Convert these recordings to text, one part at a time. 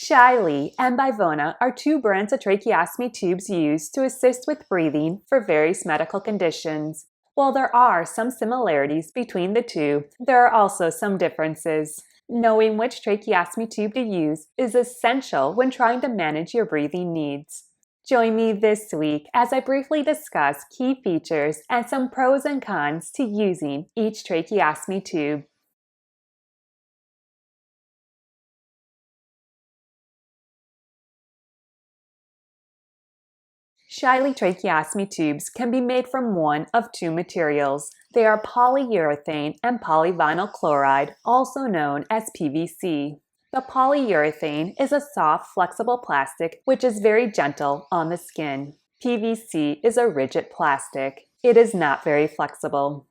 Shiley and Bivona are two brands of tracheostomy tubes used to assist with breathing for various medical conditions. While there are some similarities between the two, there are also some differences. Knowing which tracheostomy tube to use is essential when trying to manage your breathing needs. Join me this week as I briefly discuss key features and some pros and cons to using each tracheostomy tube. Shiley tracheostomy tubes can be made from one of two materials. They are polyurethane and polyvinyl chloride, also known as PVC. The polyurethane is a soft, flexible plastic which is very gentle on the skin. PVC is a rigid plastic. It is not very flexible.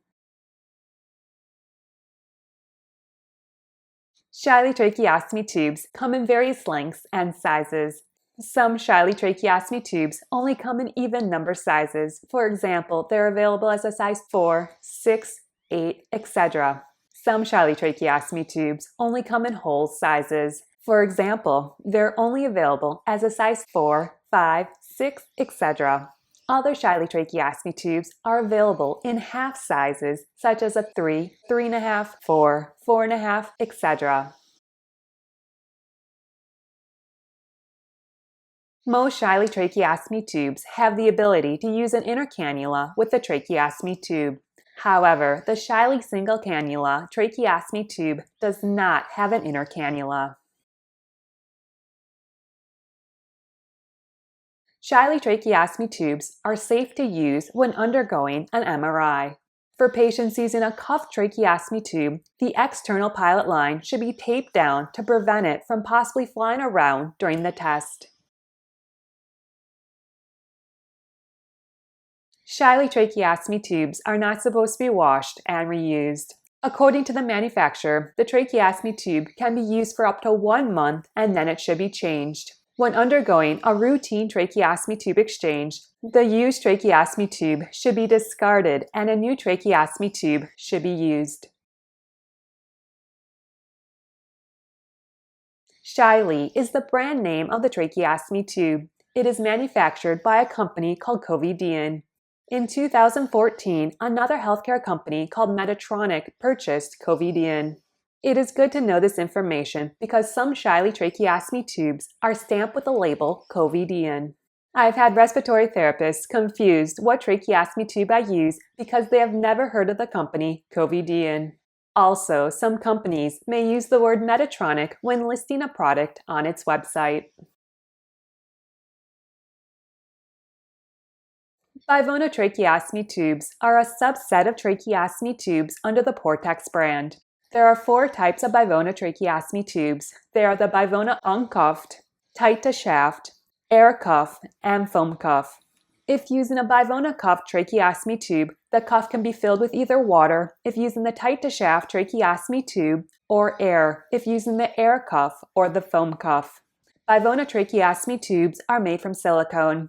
Shiley tracheostomy tubes come in various lengths and sizes. Some Shiley tracheostomy tubes only come in even number sizes. For example, they're available as a size 4, 6, 8, etc. Some Shiley tracheostomy tubes only come in whole sizes. For example, they're only available as a size 4, 5, 6, etc. Other Shiley tracheostomy tubes are available in half sizes, such as a 3, 3.5, 4, 4.5, etc. Most Shiley tracheostomy tubes have the ability to use an inner cannula with the tracheostomy tube. However, the Shiley single cannula tracheostomy tube does not have an inner cannula. Shiley tracheostomy tubes are safe to use when undergoing an MRI. For patients using a cuffed tracheostomy tube, the external pilot line should be taped down to prevent it from possibly flying around during the test. Shiley tracheostomy tubes are not supposed to be washed and reused. According to the manufacturer, the tracheostomy tube can be used for up to 1 month and then it should be changed. When undergoing a routine tracheostomy tube exchange, the used tracheostomy tube should be discarded and a new tracheostomy tube should be used. Shiley is the brand name of the tracheostomy tube. It is manufactured by a company called Covidien. In 2014, another healthcare company called Medtronic purchased Covidien. It is good to know this information because some Shiley tracheostomy tubes are stamped with the label Covidien. I've had respiratory therapists confused what tracheostomy tube I use because they have never heard of the company Covidien. Also, some companies may use the word Medtronic when listing a product on its website. Bivona tracheostomy tubes are a subset of tracheostomy tubes under the Portex brand. There are 4 types of Bivona tracheostomy tubes. They are the Bivona uncuffed, tight to shaft, air cuff, and foam cuff. If using a Bivona cuffed tracheostomy tube, the cuff can be filled with either water if using the tight to shaft tracheostomy tube, or air if using the air cuff or the foam cuff. Bivona tracheostomy tubes are made from silicone.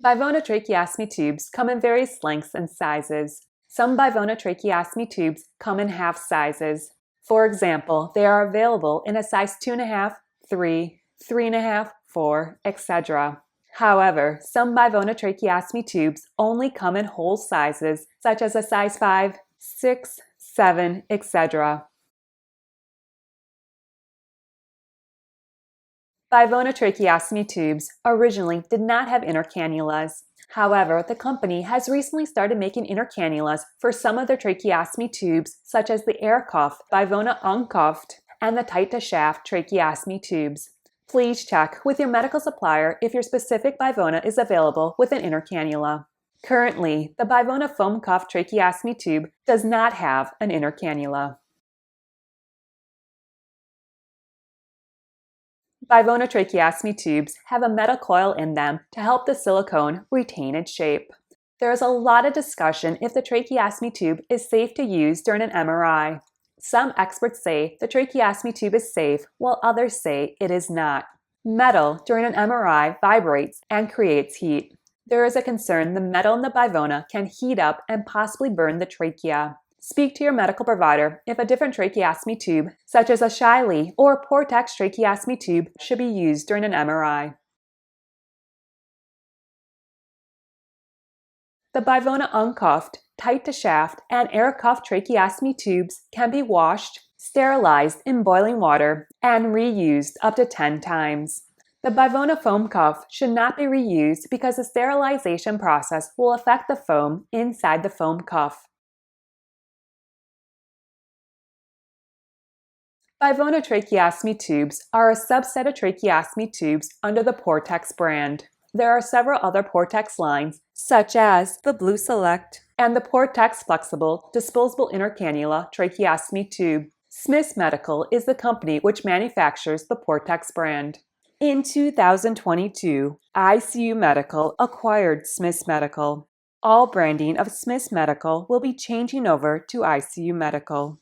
Bivona tracheostomy tubes come in various lengths and sizes. Some Bivona tracheostomy tubes come in half sizes. For example, they are available in a size 2.5, 3, 3.5, 4, etc. However, some Bivona tracheostomy tubes only come in whole sizes, such as a size 5, 6, 7, etc. Bivona tracheostomy tubes originally did not have inner cannulas. However, the company has recently started making inner cannulas for some of their tracheostomy tubes, such as the air cuff, Bivona uncuffed, and the tight to shaft tracheostomy tubes. Please check with your medical supplier if your specific Bivona is available with an inner cannula. Currently, the Bivona foam cuff tracheostomy tube does not have an inner cannula. Bivona tracheostomy tubes have a metal coil in them to help the silicone retain its shape. There is a lot of discussion if the tracheostomy tube is safe to use during an MRI. Some experts say the tracheostomy tube is safe, while others say it is not. Metal during an MRI vibrates and creates heat. There is a concern the metal in the Bivona can heat up and possibly burn the trachea. Speak to your medical provider if a different tracheostomy tube, such as a Shiley or Portex tracheostomy tube, should be used during an MRI. The Bivona uncuffed, tight to shaft, and air cuff tracheostomy tubes can be washed, sterilized in boiling water, and reused up to 10 times. The Bivona foam cuff should not be reused because the sterilization process will affect the foam inside the foam cuff. Bivona tracheostomy tubes are a subset of tracheostomy tubes under the Portex brand. There are several other Portex lines, such as the Blue Select and the Portex Flexible Disposable Intercannula Tracheostomy Tube. Smiths Medical is the company which manufactures the Portex brand. In 2022, ICU Medical acquired Smiths Medical. All branding of Smiths Medical will be changing over to ICU Medical.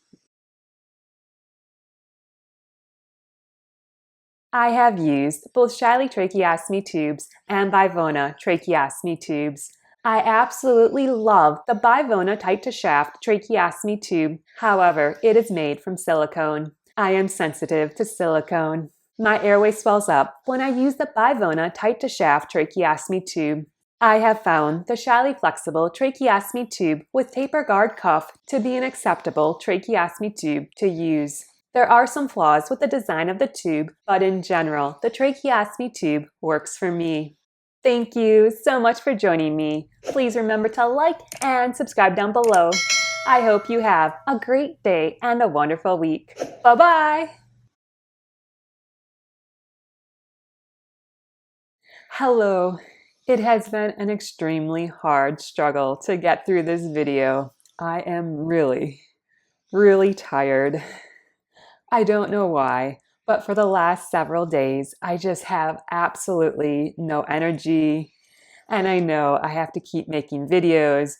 I have used both Shiley tracheostomy tubes and Bivona tracheostomy tubes. I absolutely love the Bivona tight to shaft tracheostomy tube. However, it is made from silicone. I am sensitive to silicone. My airway swells up when I use the Bivona tight to shaft tracheostomy tube. I have found the Shiley flexible tracheostomy tube with taper guard cuff to be an acceptable tracheostomy tube to use. There are some flaws with the design of the tube, but in general, the tracheostomy tube works for me. Thank you so much for joining me. Please remember to like and subscribe down below. I hope you have a great day and a wonderful week. Bye-bye! Hello. It has been an extremely hard struggle to get through this video. I am really tired. I don't know why, but for the last several days, I just have absolutely no energy. And I know I have to keep making videos.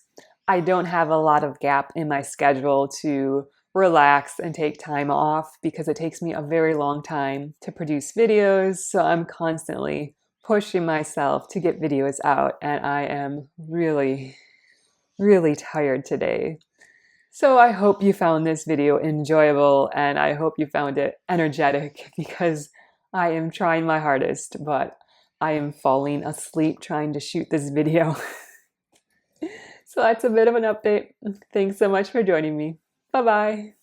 I don't have a lot of gap in my schedule to relax and take time off because it takes me a very long time to produce videos. So I'm constantly pushing myself to get videos out, and I am really tired today. So I hope you found this video enjoyable, and I hope you found it energetic because I am trying my hardest, but I am falling asleep trying to shoot this video. So that's a bit of an update. Thanks so much for joining me. Bye-bye.